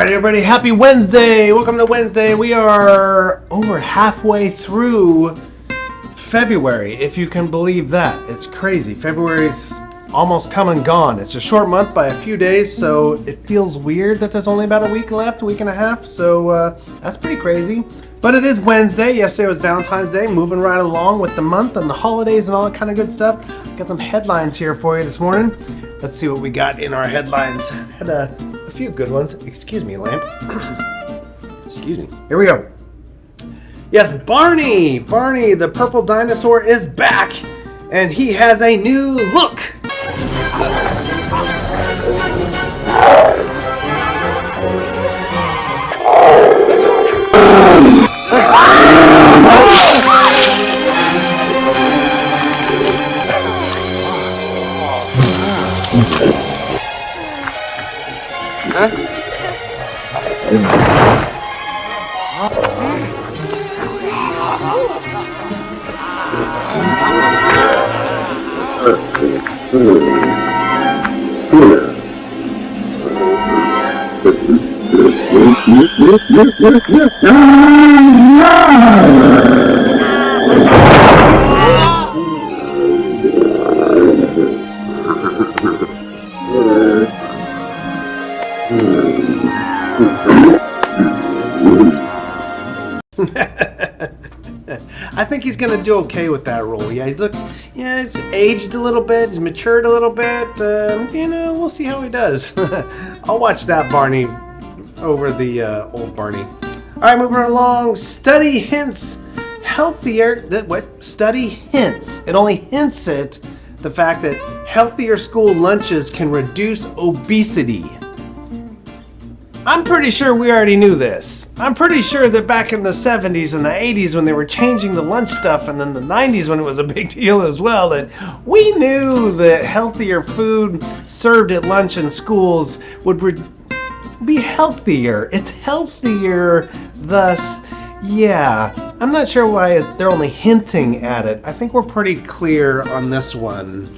right, everybody, happy Wednesday. Welcome to Wednesday. We are over halfway through February, if you can believe that. It's crazy. February's almost come and gone. It's a short month by a few days, so it feels weird that there's only about a week left, a week and a half. So that's pretty crazy. But it is Wednesday. Yesterday was Valentine's Day, moving right along with the month and the holidays and all that kind of good stuff. Got some headlines here for you this morning. Let's see what we got in our headlines. Had a few good ones. Excuse me, lamp. Excuse me. Here we go. Yes, Barney the purple dinosaur is back, and he has a new look. I think he's gonna do okay with that role. Yeah, he's aged a little bit, he's matured a little bit. We'll see how he does. I'll watch that Barney over the old Barney. All right, moving along. Study hints healthier. Study hints. It only hints at the fact that healthier school lunches can reduce obesity. I'm pretty sure we already knew this. I'm pretty sure that back in the 70s and the 80s when they were changing the lunch stuff, and then the 90s when it was a big deal as well, that we knew that healthier food served at lunch in schools would be healthier. It's healthier, thus, yeah. I'm not sure why they're only hinting at it. I think we're pretty clear on this one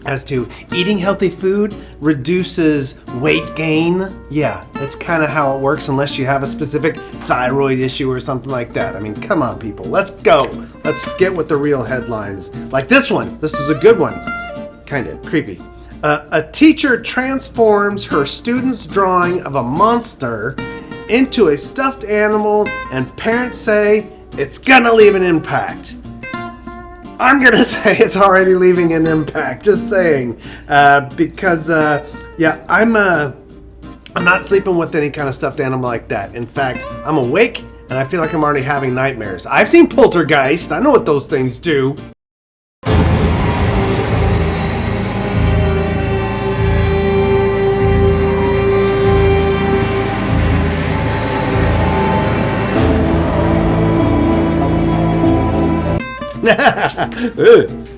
as to eating healthy food reduces weight gain. Yeah, that's kind of how it works unless you have a specific thyroid issue or something like that. I mean, come on, people. Let's go. Let's get with the real headlines. Like this one. This is a good one. Kind of creepy. A teacher transforms her student's drawing of a monster into a stuffed animal, and parents say it's gonna leave an impact. I'm gonna say it's already leaving an impact. Just saying, because I'm not sleeping with any kind of stuffed animal like that. In fact, I'm awake and I feel like I'm already having nightmares. I've seen Poltergeist. I know what those things do.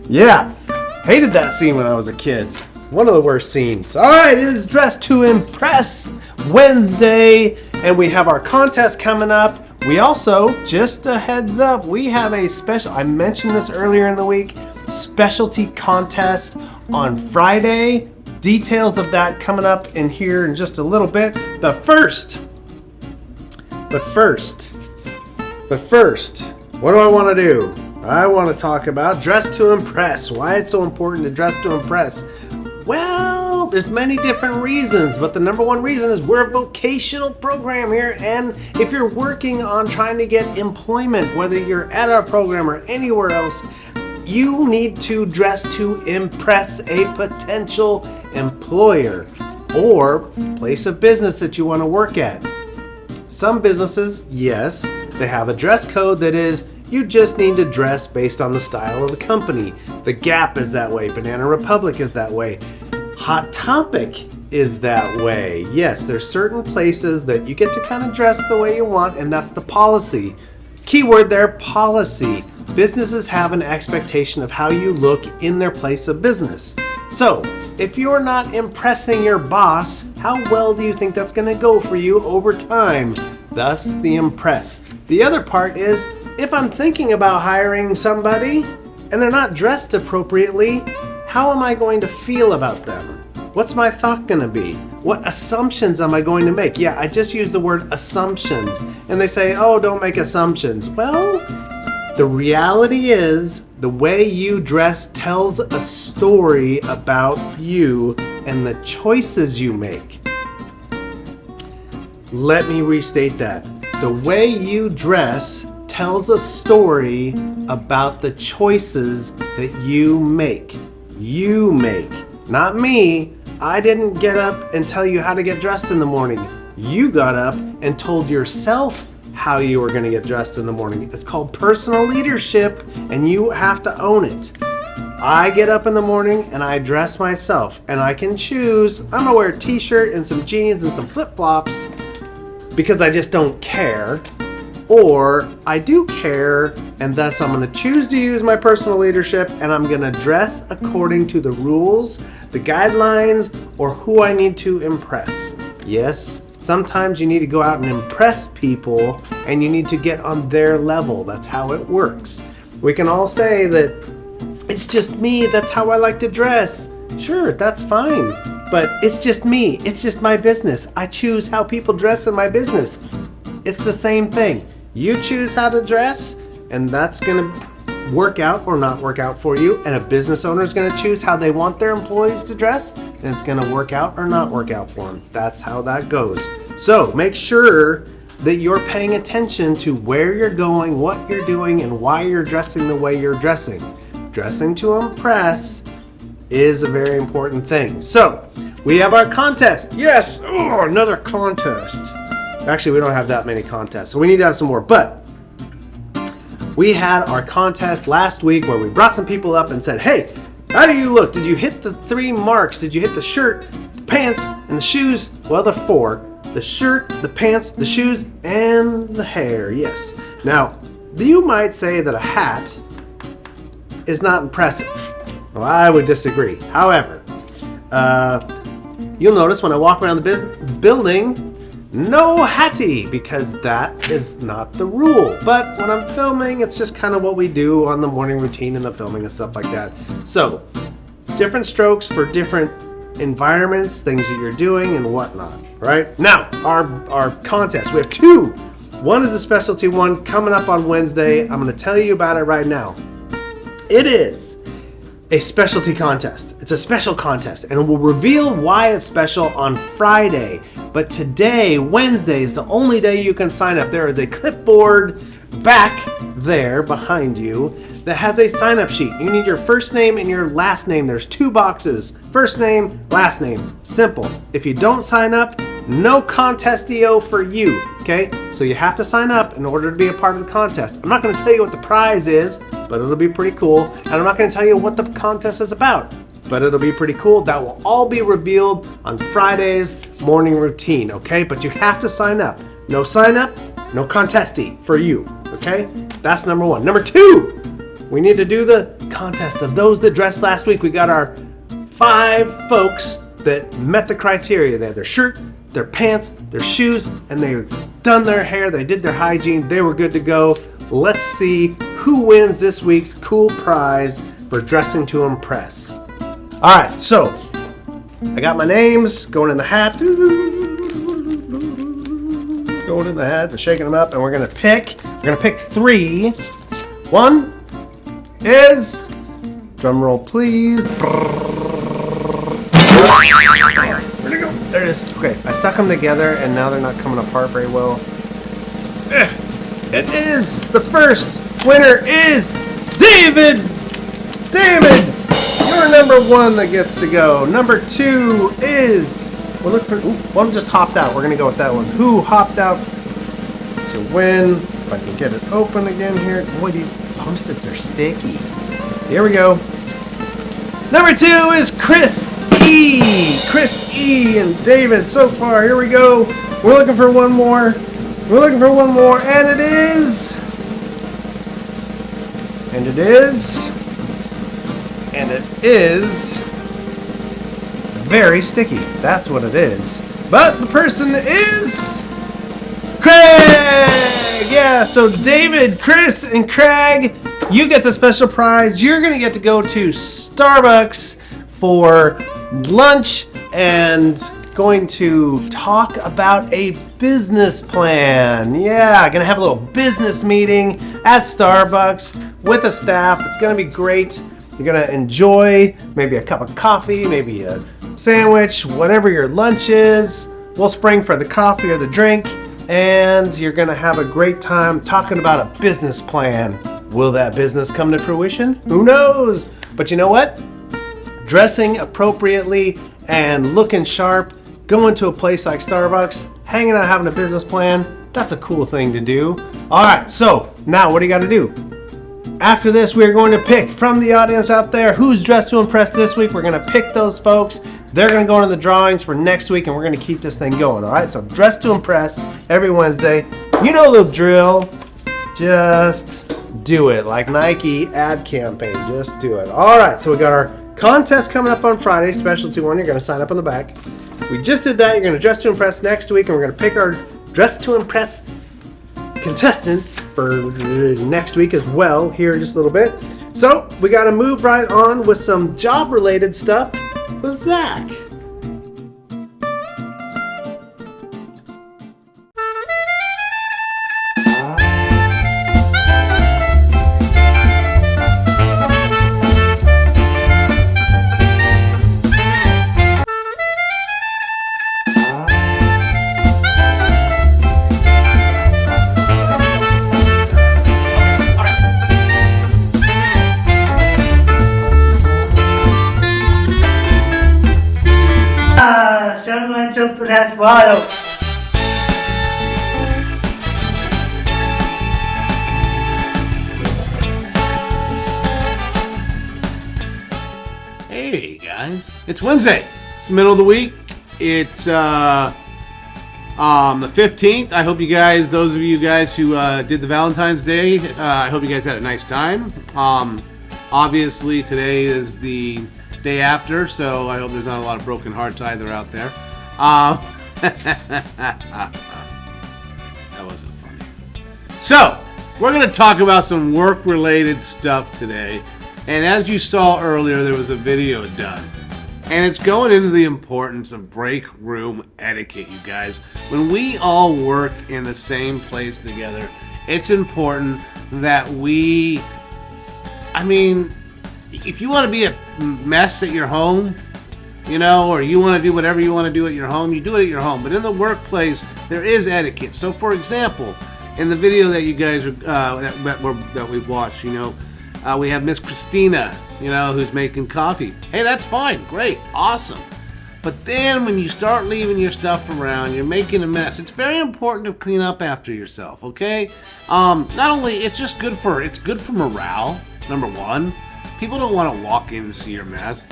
Yeah, hated that scene when I was a kid. One of the worst scenes. All right, it is Dress to Impress Wednesday, and we have our contest coming up. We also, just a heads up, we have a special, I mentioned this earlier in the week, specialty contest on Friday. Details of that coming up in here in just a little bit. But first, what do I want to do? I want to talk about Dress to Impress. Why it's so important to dress to impress. Well, there's many different reasons, but the number one reason is we're a vocational program here, and if you're working on trying to get employment, whether you're at our program or anywhere else, you need to dress to impress a potential employer or place of business that you want to work at. Some businesses, yes, they have a dress code that is you just need to dress based on the style of the company. The Gap is that way. Banana Republic is that way. Hot Topic is that way. Yes, there's certain places that you get to kind of dress the way you want, and that's the policy. Keyword there, policy. Businesses have an expectation of how you look in their place of business. So, if you're not impressing your boss, how well do you think that's going to go for you over time? Thus, the impress. The other part is, if I'm thinking about hiring somebody and they're not dressed appropriately, how am I going to feel about them? What's my thought gonna be? What assumptions am I going to make? Yeah, I just used the word assumptions. And they say, oh, don't make assumptions. Well, the reality is the way you dress tells a story about you and the choices you make. Let me restate that. The way you dress tells a story about the choices that you make. You make, not me. I didn't get up and tell you how to get dressed in the morning. You got up and told yourself how you were going to get dressed in the morning. It's called personal leadership, and you have to own it. I get up in the morning and I dress myself, and I can choose. I'm going to wear a t-shirt and some jeans and some flip-flops because I just don't care. Or I do care, and thus I'm going to choose to use my personal leadership, and I'm going to dress according to the rules, the guidelines, or who I need to impress. Yes, sometimes you need to go out and impress people, and you need to get on their level. That's how it works. We can all say that it's just me, that's how I like to dress. Sure, that's fine, but it's just me. It's just my business. I choose how people dress in my business. It's the same thing. You choose how to dress, and that's going to work out or not work out for you. And a business owner is going to choose how they want their employees to dress, and it's going to work out or not work out for them. That's how that goes. So make sure that you're paying attention to where you're going, what you're doing, and why you're dressing the way you're dressing. Dressing to impress is a very important thing. So we have our contest. Yes, another contest. Actually, we don't have that many contests, so we need to have some more. But we had our contest last week where we brought some people up and said, hey, how do you look? Did you hit the 3 marks? Did you hit the shirt, the pants, and the shoes? Well, the 4. The shirt, the pants, the shoes, and the hair. Yes. Now, you might say that a hat is not impressive. Well, I would disagree. However, you'll notice when I walk around the building, no hattie, because that is not the rule. But when I'm filming, it's just kind of what we do on the morning routine and the filming and stuff like that. So, different strokes for different environments, things that you're doing and whatnot, right? Now, our contest, we have 2. One is a specialty one coming up on Wednesday. I'm going to tell you about it right now. It is a specialty contest. It's a special contest, and we'll reveal why it's special on Friday. But today, Wednesday, is the only day you can sign up. There is a clipboard back there behind you that has a sign-up sheet. You need your first name and your last name. There's 2 boxes. First name, last name. Simple. If you don't sign up, no contestio for you, okay? So you have to sign up in order to be a part of the contest. I'm not going to tell you what the prize is, but it'll be pretty cool. And I'm not going to tell you what the contest is about, but it'll be pretty cool. That will all be revealed on Friday's morning routine, okay? But you have to sign up. No sign up, no contesty for you, okay? That's number 1. Number 2, we need to do the contest of those that dressed last week. We got our 5 folks that met the criteria. They had their shirt, their pants, their shoes, and they've done their hair, they did their hygiene, they were good to go. Let's see who wins this week's cool prize for dressing to impress. All right, so I got my names going in the hat. Going in the hat, we're shaking them up, and we're gonna pick 3. 1 is, drum roll please. Where'd it go? There it is. Okay, I stuck them together, and now they're not coming apart very well. It is, the first winner is David! David! You're number 1 that gets to go. Number 2 is, we'll look for, one just hopped out. We're gonna go with that one. Who hopped out to win? If I can get it open again here. Boy, these Post-its are sticky. Here we go. Number 2 is Chris E. Chris E. and David so far. Here we go. We're looking for one more. We're looking for one more, and it is. And it is. And it is very sticky. That's what it is. But the person is Craig! Yeah, so David, Chris, and Craig, you get the special prize. You're going to get to go to Starbucks for lunch and going to talk about a business plan. Yeah, gonna have a little business meeting at Starbucks with the staff. It's gonna be great. You're gonna enjoy maybe a cup of coffee, maybe a sandwich, whatever your lunch is. We'll spring for the coffee or the drink, and you're gonna have a great time talking about a business plan. Will that business come to fruition? Who knows? But you know what? Dressing appropriately and looking sharp, going to a place like Starbucks, hanging out, having a business plan, that's a cool thing to do. All right, so now what do you got to do? After this, we're going to pick from the audience out there who's dressed to impress this week. We're going to pick those folks. They're going to go into the drawings for next week, and we're going to keep this thing going. All right, so dress to impress every Wednesday. You know the drill. Just do it like Nike ad campaign. Just do it. All right, so we got our contest coming up on Friday, specialty one. You're going to sign up on the back. We just did that. You're going to dress to impress next week, and we're going to pick our dress to impress contestants for next week as well here in just a little bit. So we got to move right on with some job related stuff with Zach. To that bottle. Hey guys, it's Wednesday. It's the middle of the week. It's the 15th. I hope you guys, those of you guys who did the Valentine's Day, I hope you guys had a nice time. Obviously today is the day after, so I hope there's not a lot of broken hearts either out there. That wasn't funny. So, we're going to talk about some work-related stuff today. And as you saw earlier, there was a video done. And it's going into the importance of break room etiquette, you guys. When we all work in the same place together, it's important that we... if you want to be a mess at your home, or you want to do whatever you want to do at your home, you do it at your home. But in the workplace, there is etiquette. So, for example, in the video that you guys that we've watched, we have Miss Christina, who's making coffee. Hey, that's fine, great, awesome. But then when you start leaving your stuff around, you're making a mess. It's very important to clean up after yourself. Okay? Not only it's good for morale. Number one, people don't want to walk in and see your mess.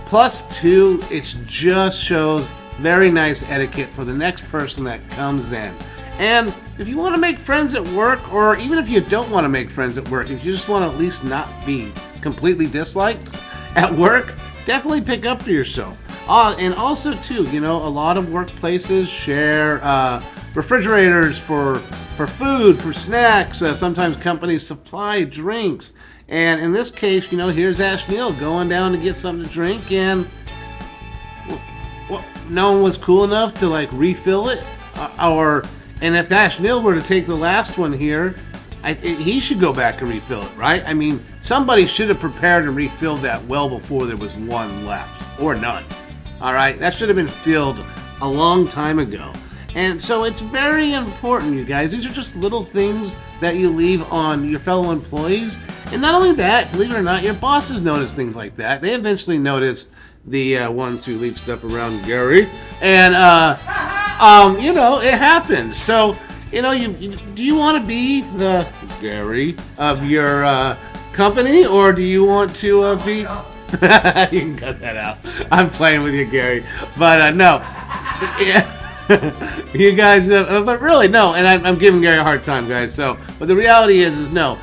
Plus two, it just shows very nice etiquette for the next person that comes in. And if you want to make friends at work, or even if you don't want to make friends at work, if you just want to at least not be completely disliked at work, definitely pick up for yourself. And also too, a lot of workplaces share refrigerators for food, for snacks. Sometimes companies supply drinks. And in this case, here's Ash Neil going down to get something to drink, and no one was cool enough to refill it. And if Ash Neil were to take the last one here, he should go back and refill it, right? Somebody should have prepared and refilled that well before there was one left, or none. All right, that should have been filled a long time ago. And so it's very important, you guys. These are just little things that you leave on your fellow employees. And not only that, believe it or not, your bosses notice things like that. They eventually notice the ones who leave stuff around Gary. And, it happens. So, do you want to be the Gary of your company? Or do you want to be... You can cut that out. I'm playing with you, Gary. But, no. Yeah. You guys, but really, no, and I'm giving Gary a hard time, guys. So, but the reality is no,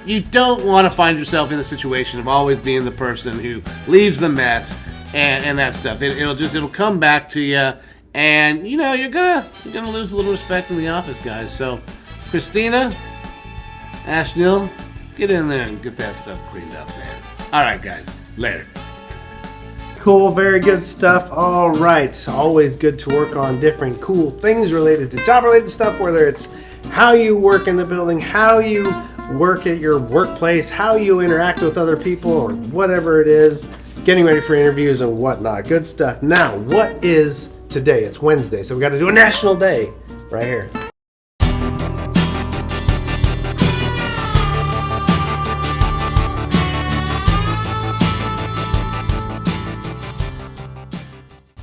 you don't want to find yourself in the situation of always being the person who leaves the mess and that stuff. It'll come back to you, and you're gonna lose a little respect in the office, guys. So, Christina, Ash Neil, get in there and get that stuff cleaned up, man. All right, guys, later. Cool, very good stuff. All right, always good to work on different cool things related to job-related stuff, whether it's how you work in the building, how you work at your workplace, how you interact with other people, or whatever it is, getting ready for interviews and whatnot. Good stuff. Now, what is today? It's Wednesday, so we got to do a national day right here.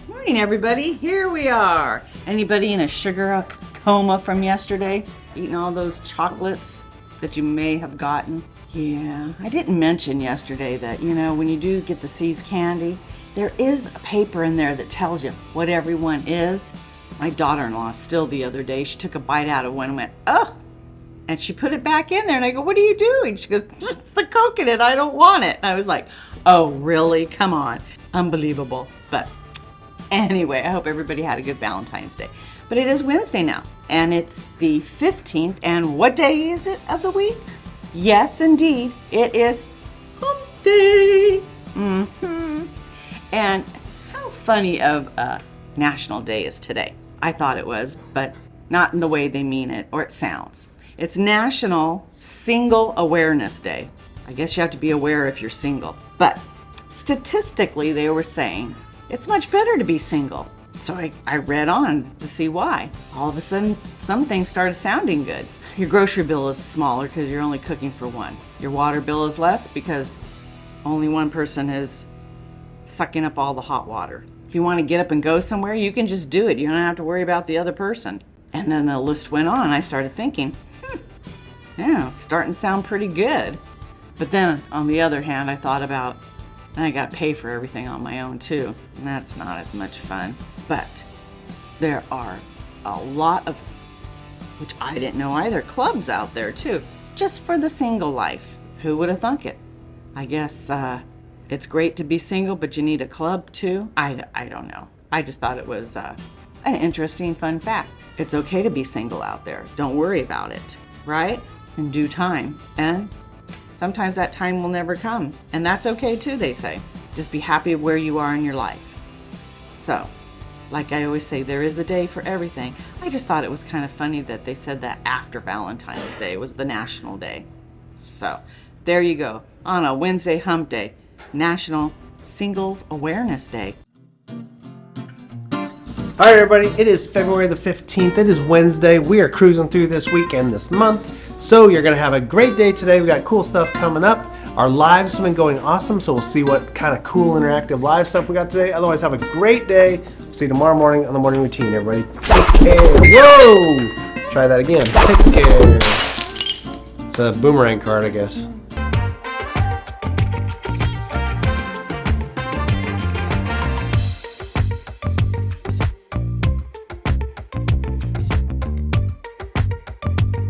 Morning, everybody. Here we are. Anybody in a sugar coma from yesterday? Eating all those chocolates that you may have gotten? Yeah, I didn't mention yesterday that, when you do get the See's candy, there is a paper in there that tells you what everyone is. My daughter-in-law still the other day, she took a bite out of one and went, oh, and she put it back in there. And I go, what are you doing? She goes, it's the Coke in it. I don't want it. And I was like, oh, really? Come on. Unbelievable. But anyway, I hope everybody had a good Valentine's Day. But it is Wednesday now, and it's the 15th, and what day is it of the week? Yes, indeed, it is Hump Day. And how funny of a national day is today? I thought it was, but not in the way they mean it, or it sounds. It's National Single Awareness Day. I guess you have to be aware if you're single. But statistically, they were saying it's much better to be single. So I read on to see why. All of a sudden, some things started sounding good. Your grocery bill is smaller because you're only cooking for one. Your water bill is less because only one person is sucking up all the hot water. If you want to get up and go somewhere, you can just do it. You don't have to worry about the other person. And then the list went on. I started thinking, yeah, it's starting to sound pretty good. But then, on the other hand, I thought about, and I got to pay for everything on my own too. And that's not as much fun. But there are a lot of, which I didn't know either, clubs out there too, just for the single life. Who would have thunk it? I guess it's great to be single, but you need a club too. I don't know. I just thought it was an interesting, fun fact. It's okay to be single out there. Don't worry about it, right? In due time. And sometimes that time will never come. And that's okay too, they say. Just be happy where you are in your life. So, like I always say, there is a day for everything. I just thought it was kind of funny that they said that after Valentine's Day was the national day. So, there you go. On a Wednesday hump day, National Singles Awareness Day. All right, everybody, it is February the 15th. It is Wednesday. We are cruising through this weekend this month. So you're going to have a great day today. We got cool stuff coming up. Our lives have been going awesome, so we'll see what kind of cool interactive live stuff we got today. Otherwise, have a great day. See you tomorrow morning on the morning routine, everybody. Take care. Whoa! Try that again. Take care. It's a boomerang card, I guess.